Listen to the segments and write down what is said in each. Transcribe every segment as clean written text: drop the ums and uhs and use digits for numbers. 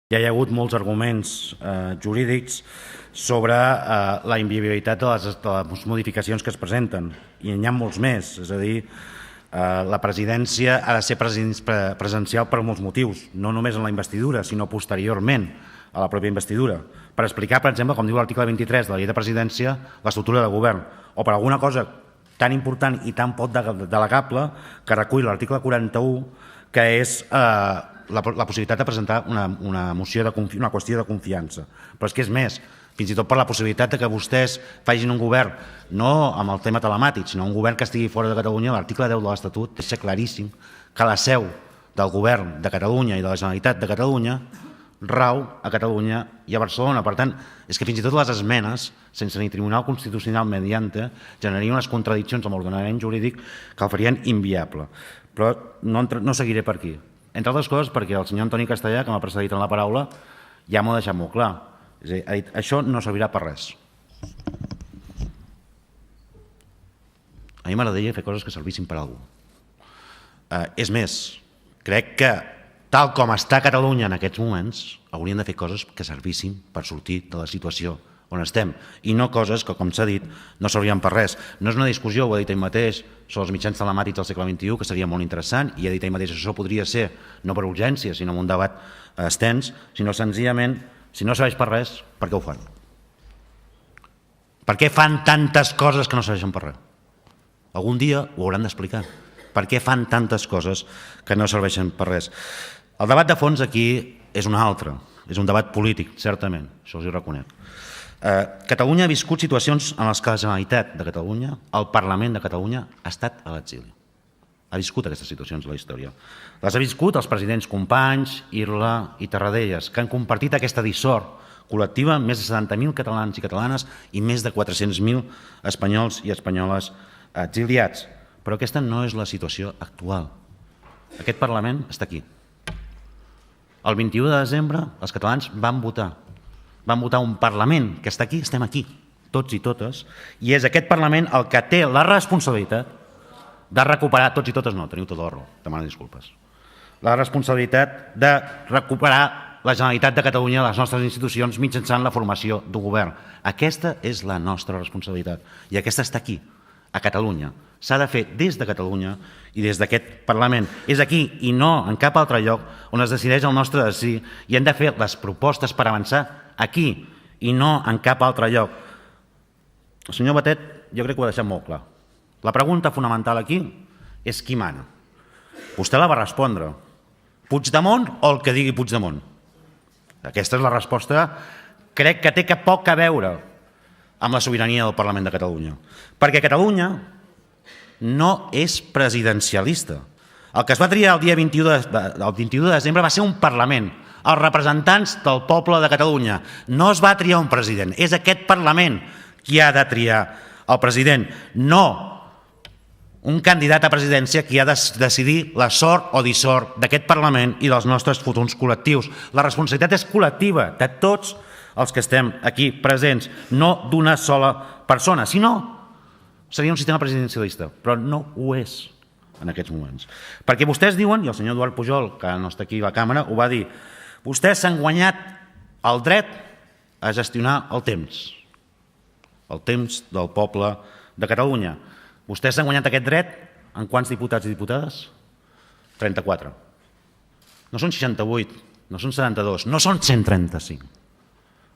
Hi ha hagut molts arguments jurídics sobre la inviabilitat de les modificacions que es presenten, i n'hi ha molts més. És a dir, la presidència ha de ser presencial per molts motius, no només en la investidura, sinó posteriorment a la pròpia investidura, per explicar, per exemple, com diu l'article 23 de la llei de presidència, l'estructura de govern, o per alguna cosa tan important i tan poc delegable que recull l'article 41, que és la possibilitat de presentar una moció, una qüestió de confiança. Però és que és més, fins i tot per la possibilitat que vostès facin un govern no amb el tema telemàtic, sinó un govern que estigui fora de Catalunya. L'article 10 de l'Estatut deixa claríssim que la seu del govern de Catalunya i de la Generalitat de Catalunya rau a Catalunya i a Barcelona. Per tant, és que fins i tot les esmenes, sense ni Tribunal Constitucional mediante, generarien unes contradiccions amb l'ordenament jurídic que el farien inviable. Però no seguiré per aquí. Entre altres coses perquè el senyor Antoni Castellà, que m'ha precedit en la paraula, ja m'ho ha deixat molt clar. És a dir, ha dit, això no servirà per res. A mi m'agradaria fer coses que servissin per a alguna cosa. És més, crec que tal com està Catalunya en aquests moments, haurien de fer coses que servissin per sortir de la situació on estem, i no coses que, com s'ha dit, no servirien per res. No és una discussió, ho ha dit ell mateix, sobre els mitjans telemàtics del segle XXI, que seria molt interessant, i ha dit ell mateix que això podria ser, no per urgència, sinó amb un debat extens, sinó senzillament, si no serveix per res, per què ho fan? Per què fan tantes coses que no serveixen per res? Algun dia ho hauran d'explicar. Per què fan tantes coses que no serveixen per res? El debat de fons aquí és un altre, és un debat polític, certament, això us ho reconec. Catalunya ha viscut situacions en les que la Generalitat de Catalunya, el Parlament de Catalunya, ha estat a l'exili. Ha viscut aquestes situacions a la història. Les ha viscut els presidents Companys, Irla i Tarradellas, que han compartit aquesta dissort col·lectiva amb més de 70.000 catalans i catalanes i més de 400.000 espanyols i espanyoles exiliats. Però aquesta no és la situació actual. Aquest Parlament està aquí. El 21 de desembre els catalans van votar un Parlament que està aquí, estem aquí, tots i totes, i és aquest Parlament el que té la responsabilitat de recuperar, tots i totes no, teniu tota la raó, demano disculpes, la responsabilitat de recuperar la Generalitat de Catalunya, les nostres institucions, mitjançant la formació d'un govern. Aquesta és la nostra responsabilitat, i aquesta està aquí, a Catalunya. S'ha de fer des de Catalunya i des d'aquest Parlament. És aquí i no en cap altre lloc on es decideix el nostre destí, i hem de fer les propostes per avançar aquí i no en cap altre lloc. El senyor Batet jo crec que ho ha deixat molt clar. La pregunta fonamental aquí és qui mana. Vostè la va respondre. Puigdemont o el que digui Puigdemont? Aquesta és la resposta, crec que té poc a veure amb la sobirania del Parlament de Catalunya. Perquè Catalunya no és presidencialista. El que es va triar el dia 21 de desembre va ser un Parlament, els representants del poble de Catalunya. No es va triar un president, és aquest Parlament qui ha de triar el president, no un candidat a presidència qui ha de decidir la sort o dissort d'aquest Parlament i dels nostres futurs col·lectius. La responsabilitat és col·lectiva de tots els que estem aquí presents, no d'una sola persona. Si no, seria un sistema presidencialista, però no ho és en aquests moments. Perquè vostès diuen, i el senyor Eduard Pujol, que no està aquí a la càmera, ho va dir, vostès s'han guanyat el dret a gestionar el temps del poble de Catalunya. Vostès s'han guanyat aquest dret en quants diputats i diputades? 34. No són 68, no són 72, no són 135.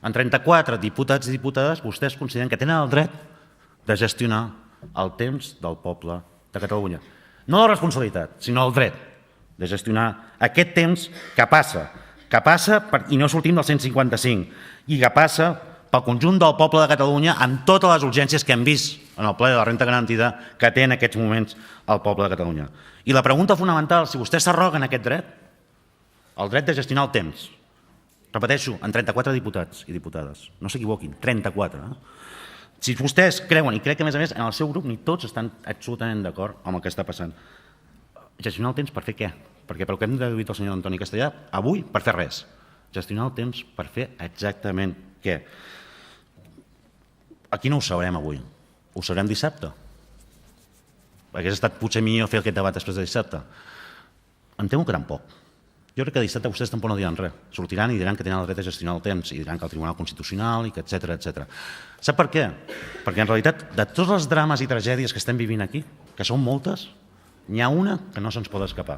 En 34 diputats i diputades vostès consideren que tenen el dret de gestionar el temps del poble de Catalunya. No la responsabilitat, sinó el dret de gestionar aquest temps que passa i no sortim del 155, i que passa pel conjunt del poble de Catalunya amb totes les urgències que hem vist en el ple de la renda garantida que té en aquests moments el poble de Catalunya. I la pregunta fonamental, si vostès s'arroguen aquest dret, el dret de gestionar el temps, repeteixo, en 34 diputats i diputades, no s'equivoquin, 34. Si vostès creuen, i crec que a més en el seu grup ni tots estan absolutament d'acord amb el que està passant, gestionar el temps per fer què? Perquè pel que hem deduït el senyor Antoni Castellà, avui per fer res. Gestionar el temps per fer exactament què? Aquí no ho sabrem avui, ho sabrem dissabte. Hauria estat potser millor fer aquest debat després de dissabte. Em temo que tampoc. Jo crec que dissabte vostès tampoc no diran res. Sortiran i diran que tenen el dret a gestionar el temps i diran que el Tribunal Constitucional i que etc. Sap per què? Perquè en realitat de tots els drames i tragèdies que estem vivint aquí, que són moltes, n'hi ha una que no se'ns pot escapar,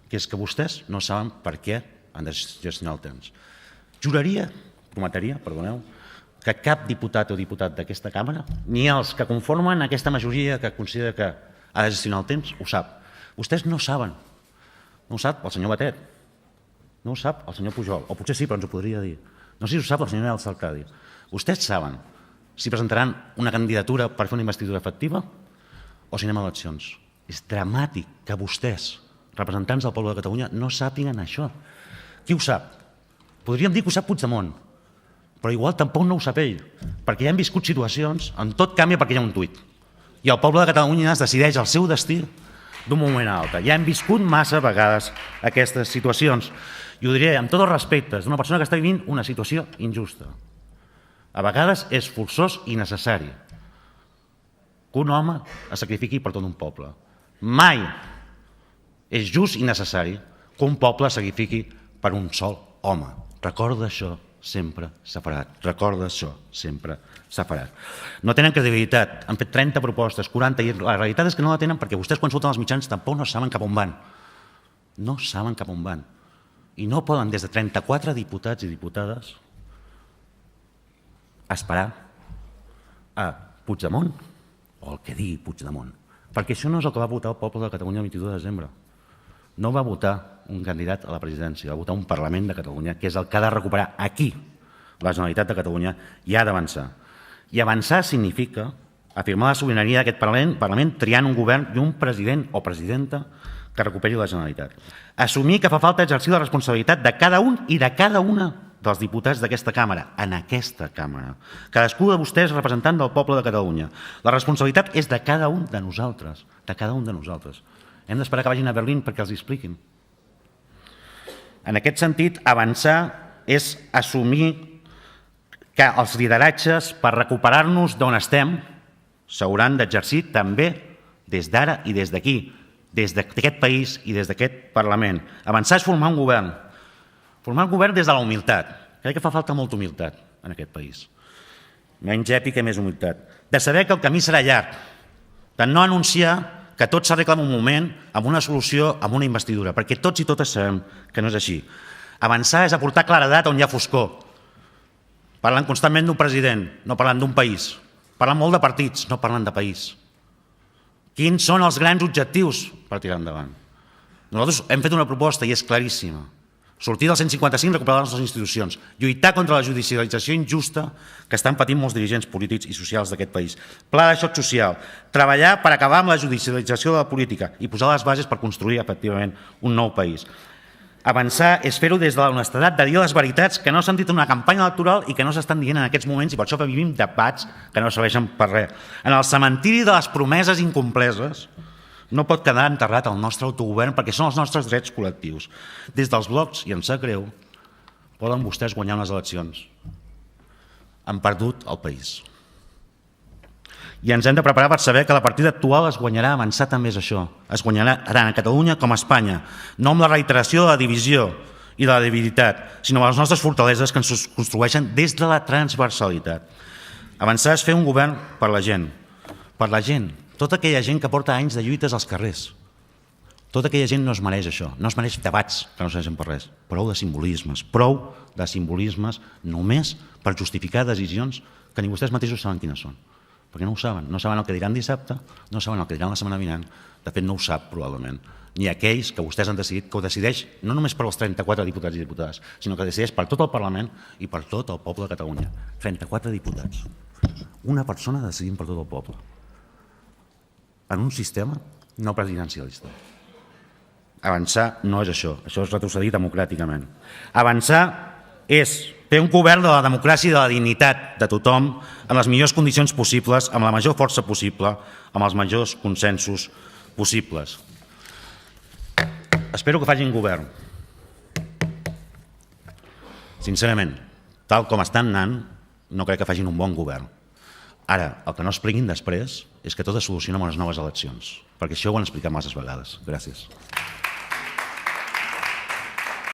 que és que vostès no saben per què han de gestionar el temps. Prometria, que cap diputat o diputat d'aquesta càmera, ni els que conformen aquesta majoria que considera que ha de gestionar el temps, ho sap. Vostès no saben. No ho sap el senyor Batet, no ho sap el senyor Pujol, o potser sí, però ens ho podria dir. No sé si ho sap la senyora Elsa Arcadi. Vostès saben si presentaran una candidatura per fer una investidura efectiva o si anem a eleccions. És dramàtic que vostès, representants del poble de Catalunya, no sàpiguen això. Qui ho sap? Podríem dir que ho sap Puigdemont, però igual tampoc no ho sap ell, perquè ja hem viscut situacions, en tot canvia perquè hi ha un tuit. I el poble de Catalunya es decideix el seu destí d'un moment a l'altre. Ja hem viscut massa vegades aquestes situacions. I ho diré amb tots els respectes d'una persona que està vivint una situació injusta. A vegades és forçós i necessari que un home es sacrifiqui per tot un poble. Mai és just i necessari que un poble es sacrifiqui per un sol home. Recorda això sempre separat. Recorda això sempre separat. No tenen credibilitat. Han fet 30 propostes, 40, i la realitat és que no la tenen perquè vostès quan surten als mitjans tampoc no saben cap on van. No saben cap on van. I no poden des de 34 diputats i diputades esperar a Puigdemont o el que digui Puigdemont. Perquè això no és el que va votar el poble de Catalunya el 22 de desembre. No va votar un candidat a la presidència, va votar un Parlament de Catalunya, que és el que ha de recuperar aquí la Generalitat de Catalunya i ha d'avançar. I avançar significa afirmar la sobirania d'aquest Parlament triant un govern i un president o presidenta que recuperi la Generalitat. Assumir que fa falta exercir la responsabilitat de cada un i de cada una dels diputats d'aquesta càmera, en aquesta càmera. Cadascú de vostès representant del poble de Catalunya. La responsabilitat és de cada un de nosaltres, de cada un de nosaltres. Hem d'esperar que vagin a Berlín perquè els expliquin. En aquest sentit, avançar és assumir que els lideratges per recuperar-nos d'on estem s'hauran d'exercir també des d'ara i des d'aquí, des d'aquest país i des d'aquest Parlament. Avançar és formar un govern. Formar un govern des de la humilitat. Crec que fa falta molta humilitat en aquest país. Menys èpica i més humilitat. De saber que el camí serà llarg. De no anunciar que tot s'arregla en un moment, amb una solució, amb una investidura, perquè tots i totes sabem que no és així. Avançar és aportar claredat on hi ha foscor. Parlant constantment d'un president, no parlant d'un país. Parlant molt de partits, no parlant de país. Quins són els grans objectius per tirar endavant? Nosaltres hem fet una proposta i és claríssima. Sortir del 155 i recuperar les nostres institucions. Lluitar contra la judicialització injusta que estan patint molts dirigents polítics i socials d'aquest país. Pla de xoc social. Treballar per acabar amb la judicialització de la política i posar les bases per construir efectivament un nou país. Avançar és fer-ho des de l'honestedat de dir les veritats que no s'han dit en una campanya electoral i que no s'estan dient en aquests moments i per això vivim debats que no serveixen per res. En el cementiri de les promeses incompleses no pot quedar enterrat el nostre autogovern perquè són els nostres drets col·lectius. Des dels blocs, i em sap greu, poden vostès guanyar unes eleccions. Han perdut el país. I ens hem de preparar per saber que la partida actual es guanyarà avançar també és això. Es guanyarà tant a Catalunya com a Espanya, no amb la reiteració de la divisió i de la debilitat, sinó amb les nostres fortaleses que ens construeixen des de la transversalitat. Avançar és fer un govern per la gent. Per la gent. Tota aquella gent que porta anys de lluites als carrers. Tota aquella gent no es mereix això, no es mereix debats que no serveixen per res. Prou de simbolismes només per justificar decisions que ni vostès mateixos saben quines són. Perquè no ho saben, no saben el que diran dissabte, no saben el que diran la setmana vinent, de fet no ho sap probablement. Ni aquells que vostès han decidit que ho decideix no només per als 34 diputats i diputades, sinó que decideix per tot el Parlament i per tot el poble de Catalunya. 34 diputats. Una persona decidint per tot el poble. En un sistema no presidencialista. Avançar no és això és retrocedir democràticament. Avançar és fer un govern de la democràcia i de la dignitat de tothom en les millors condicions possibles, amb la major força possible, amb els majors consensos possibles. Espero que facin govern. Sincerament, tal com estan anant, no crec que facin un bon govern. Ara, el que no expliquin després és que tot es soluciona amb unes noves eleccions, perquè això ho han explicat masses vegades. Gràcies.